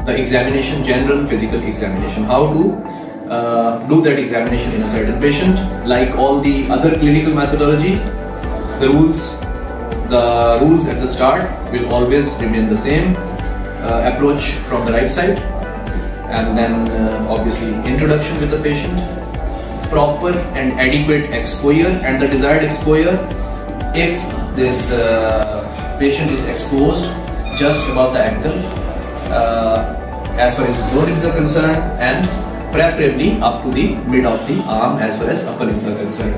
the examination, general physical examination, how to do that examination in a certain patient. Like all the other clinical methodologies, the rules at the start will always remain the same. Approach from the right side, and then obviously introduction with the patient, proper and adequate exposure, and the desired exposure if this patient is exposed just above the ankle as far as his lower limbs are concerned, and preferably up to the mid of the arm as far as upper limbs are concerned.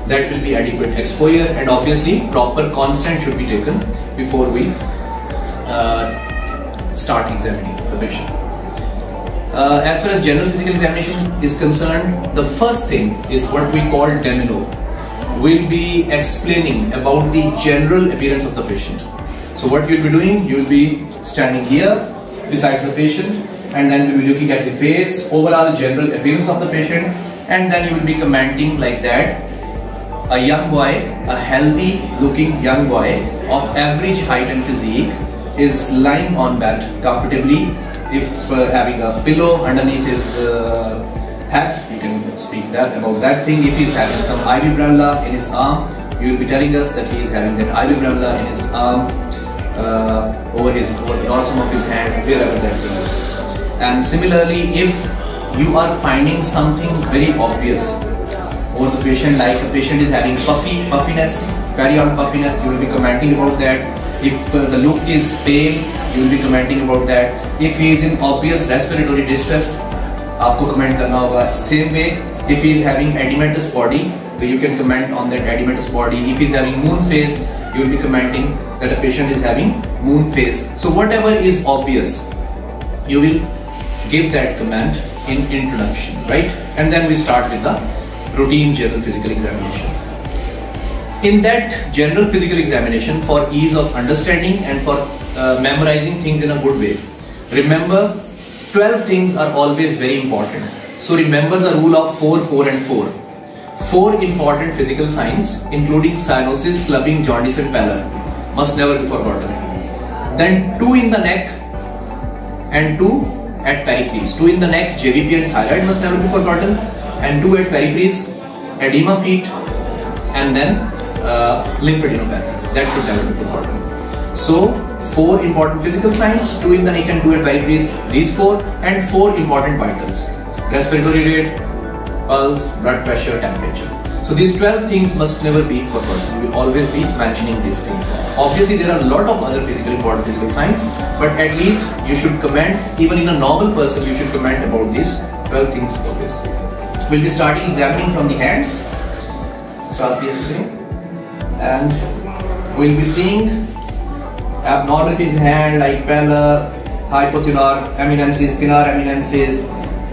That will be adequate exposure, and obviously proper consent should be taken before we start examining the patient. As far as general physical examination is concerned, the first thing is what we call demo. We'll be explaining about the general appearance of the patient. So what you'll be doing, you'll be standing here besides the patient, and then we will be looking at the face, overall general appearance of the patient, and then you will be commenting like that. A young boy, a healthy looking young boy of average height and physique is lying on bed comfortably, if having a pillow underneath his hat. You can speak about that thing. If he's having some ibuprofene in his arm, you will be telling us that he is having that ibuprofene in his arm, over the dorsum of his hand, wherever that thing is. And similarly, if you are finding something very obvious over the patient, like a patient is having puffiness, carry on puffiness, you will be commenting about that. If the look is pale, you will be commenting about that. If he is in obvious respiratory distress, आपको comment करना होगा. Same way, if he is having edematous body, so you can comment on that edematous body. If he is having moon face, you will be commenting that a patient is having moon face. So whatever is obvious, you will give that comment in introduction, right? And then we start with the routine general physical examination. In that general physical examination, for ease of understanding and for memorizing things in a good way, remember 12 things are always very important. So remember the rule of 4, 4 and 4. 4 important physical signs including cyanosis, clubbing, jaundice and pallor must never be forgotten. Then 2 in the neck and 2 at peripheries. 2 in the neck, JVP and thyroid must never be forgotten, and 2 at peripheries, edema feet, and then lymphadenopathy. That should never be forgotten. So 4 important physical signs, 2 in the neck and 2 at peripheries, these 4, and 4 important vitals: respiratory rate, pulse, blood pressure, temperature. So these 12 things must never be forgotten. We will always be mentioning these things. Obviously there are a lot of other important physical signs, but at least you should comment, even in a normal person you should comment about these 12 things always. We'll be starting examining from the hands. Start yesterday, and we'll be seeing abnormalities in hand like pallor, hypothenar eminences, thenar eminences,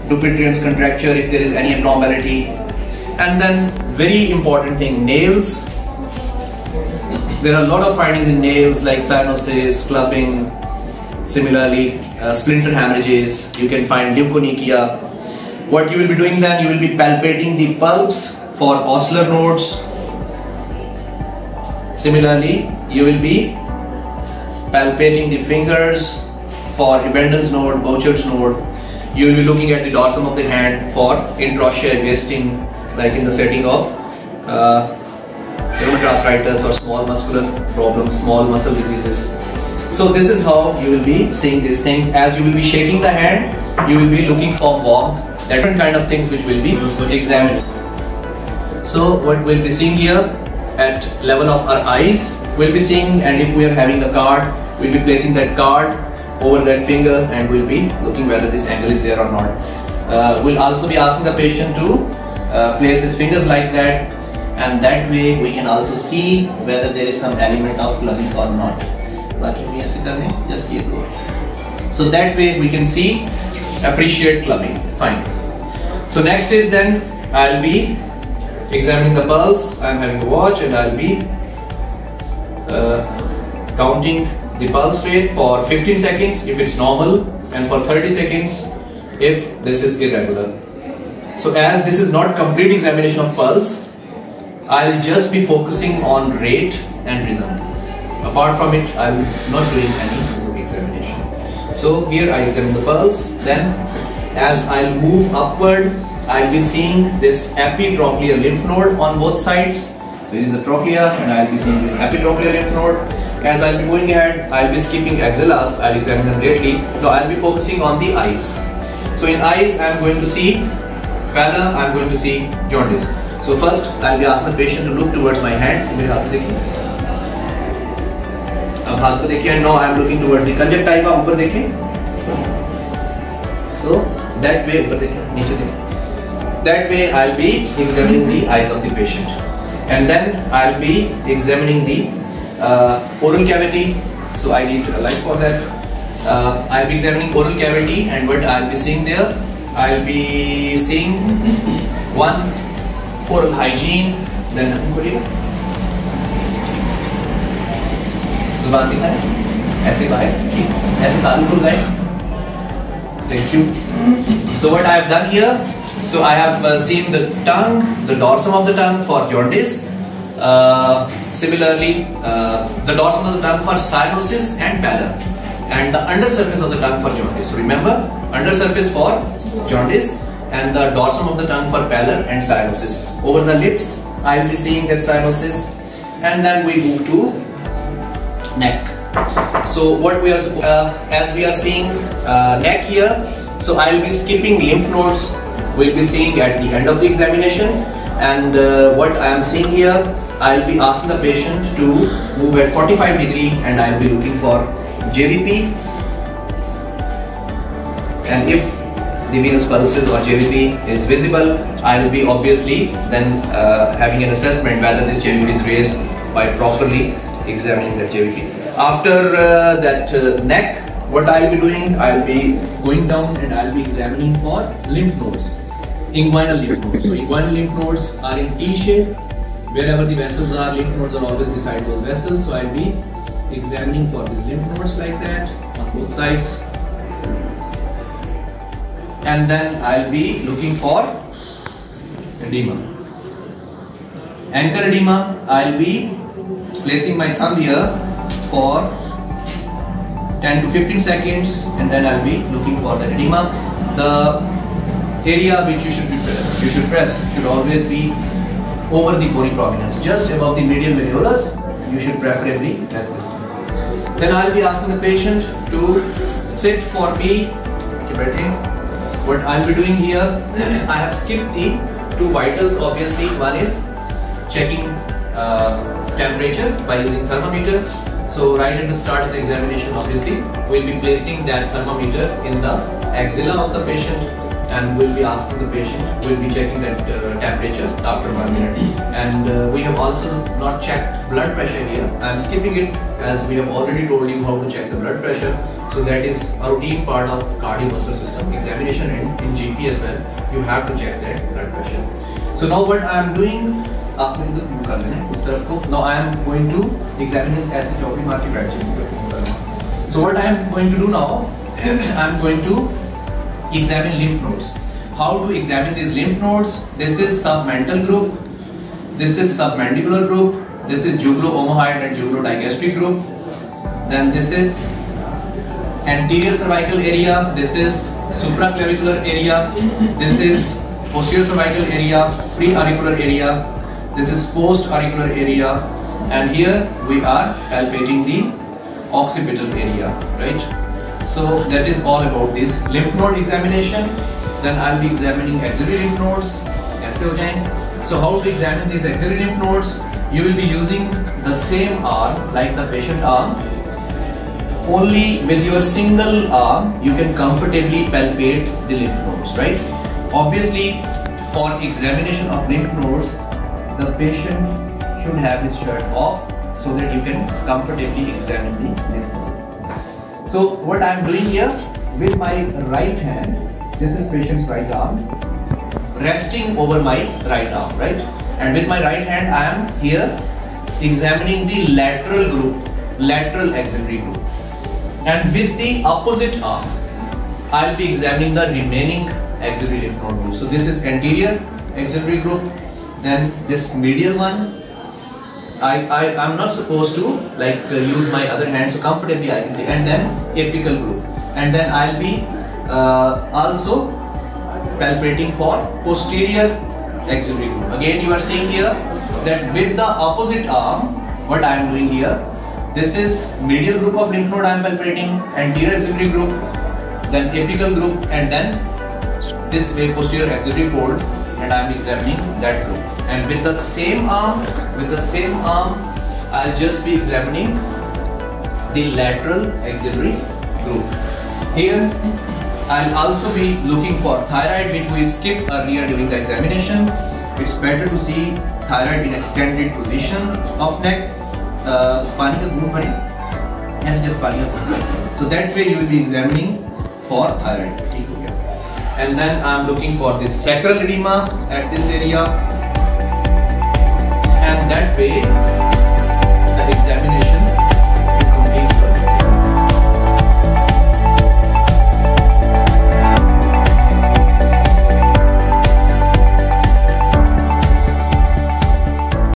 dupuytren's contracture if there is any abnormality. And then very important thing, nails. There are a lot of findings in nails like cyanosis, clubbing, similarly splinter hemorrhages. You can find leukonychia. What you will be doing then, you will be palpating the pulps for ossular nodes. Similarly, you will be palpating the fingers for Ebenden's node, Bouchard's node. You will be looking at the dorsum of the hand for interosseous wasting, like in the setting of rheumatoid arthritis or small muscular problems, small muscle diseases. So this is how you will be seeing these things. As you will be shaking the hand, you will be looking for warmth, different kind of things which will be examined. So what we'll be seeing here at level of our eyes, we'll be seeing, and if we are having a card, we'll be placing that card over that finger and we'll be looking whether this angle is there or not. We'll also be asking the patient to place his fingers like that, and that way we can also see whether there is some element of clubbing or not. So that way we can see, appreciate clubbing. Fine. So next is then I'll be examining the pulse. I'm having a watch and I'll be counting the pulse rate for 15 seconds if it's normal, and for 30 seconds if this is irregular. So as this is not complete examination of pulse, I'll just be focusing on rate and rhythm. Apart from it, I'm not doing any examination. So here I examine the pulse. Then as I'll move upward, I'll be seeing this epitrochlear lymph node on both sides. So it is the trochlea and I'll be seeing this epitrochlear lymph node. As I'll be going ahead, I'll be skipping axillas, I'll examine them lately. So I'll be focusing on the eyes. So in eyes, I'm going to see pallor, I'm going to see jaundice. So first, I'll be asking the patient to look towards my hand. मेरे हाथ देखिए. अब हाथ को देखिए. And now I'm looking towards the conjunctiva. ऊपर देखिए. So that way ऊपर देखिए, नीचे देखिए. That way I'll be examining the eyes of the patient, and then I'll be examining the oral cavity. So I need a light for that. I'll be examining oral cavity, and what I'll be seeing there, I'll be seeing one, oral hygiene. Then जुबान दिखाएं, ऐसे बाहर, ठीक, ऐसे तालु खुल गए. Thank you. So what I have done here, so I have seen the tongue, the dorsum of the tongue for jaundice. Similarly, the dorsum of the tongue for cyanosis and pallor, and the undersurface of the tongue for jaundice. So remember, undersurface for jaundice and the dorsum of the tongue for pallor and cyanosis. Over the lips, I will be seeing that cyanosis, and then we move to neck. So what we are as we are seeing neck here, so I will be skipping lymph nodes. We'll be seeing at the end of the examination, and what I am seeing here, I will be asking the patient to move at 45 degree, and I will be looking for JVP, and if the venous pulses or JVP is visible, I will be obviously then having an assessment whether this JVP is raised by properly examining the JVP. After that neck, what I will be doing, I will be going down and I will be examining for lymph nodes, inguinal lymph nodes. So inguinal lymph nodes are in T shape. Wherever the vessels are, lymph nodes are always beside those vessels. So I will be examining for these lymph nodes like that on both sides. And then I'll be looking for edema. Ankle edema, I'll be placing my thumb here for 10 to 15 seconds, and then I'll be looking for the edema. The area which you should press should always be over the bony prominence, just above the medial malleolus. You should preferably press this. Then I'll be asking the patient to sit for me. What I'll be doing here, I have skipped the two vitals. Obviously, one is checking temperature by using thermometer. So right at the start of the examination, obviously, we'll be placing that thermometer in the axilla of the patient, and we'll be asking the patient, we'll be checking that temperature after 1 minute. And we have also not checked blood pressure here. I'm skipping it as we have already told you how to check the blood pressure. So that is a routine part of cardiovascular system examination, and in GP as well, you have to check that blood pressure. So now what I am doing, now I am going to examine his acid chopri market. So what I am going to do now, I am going to examine lymph nodes. How to examine these lymph nodes? This is submental group, this is submandibular group, this is jugulo-omohyoid and jugulo-digastric group, then this is anterior cervical area, this is supraclavicular area, this is posterior cervical area, pre-auricular area, this is post-auricular area, and here we are palpating the occipital area, right? So that is all about this lymph node examination. Then I'll be examining axillary lymph nodes. So how to examine these axillary lymph nodes? You will be using the same arm like the patient arm. Only with your single arm you can comfortably palpate the lymph nodes, right? Obviously, for examination of lymph nodes, the patient should have his shirt off so that you can comfortably examine the lymph node. So what I am doing here, with my right hand, this is patient's right arm, resting over my right arm, right? And with my right hand I am here examining the lateral group, lateral axillary group. And with the opposite arm, I will be examining the remaining axillary lymph node group. So this is anterior axillary group, then this medial one. I'm not supposed to use my other hand, so comfortably I can see, and then apical group. and then I'll be also palpating for posterior axillary group. Again, you are seeing here that with the opposite arm, what I am doing here, this is medial group of lymph node I am palpating, anterior axillary group, then apical group, and then this way posterior axillary fold, and I am examining that group. And with the same arm, I'll just be examining the lateral axillary group. Here I'll also be looking for thyroid, which we skipped earlier during the examination. It's better to see thyroid in extended position of neck. पानी का घूंट भरे, ऐसे जैसे पानी का घूंट भरे. So that way you will be examining for thyroid. ठीक हो गया. And then I'm looking for this sacral edema at this area, and that way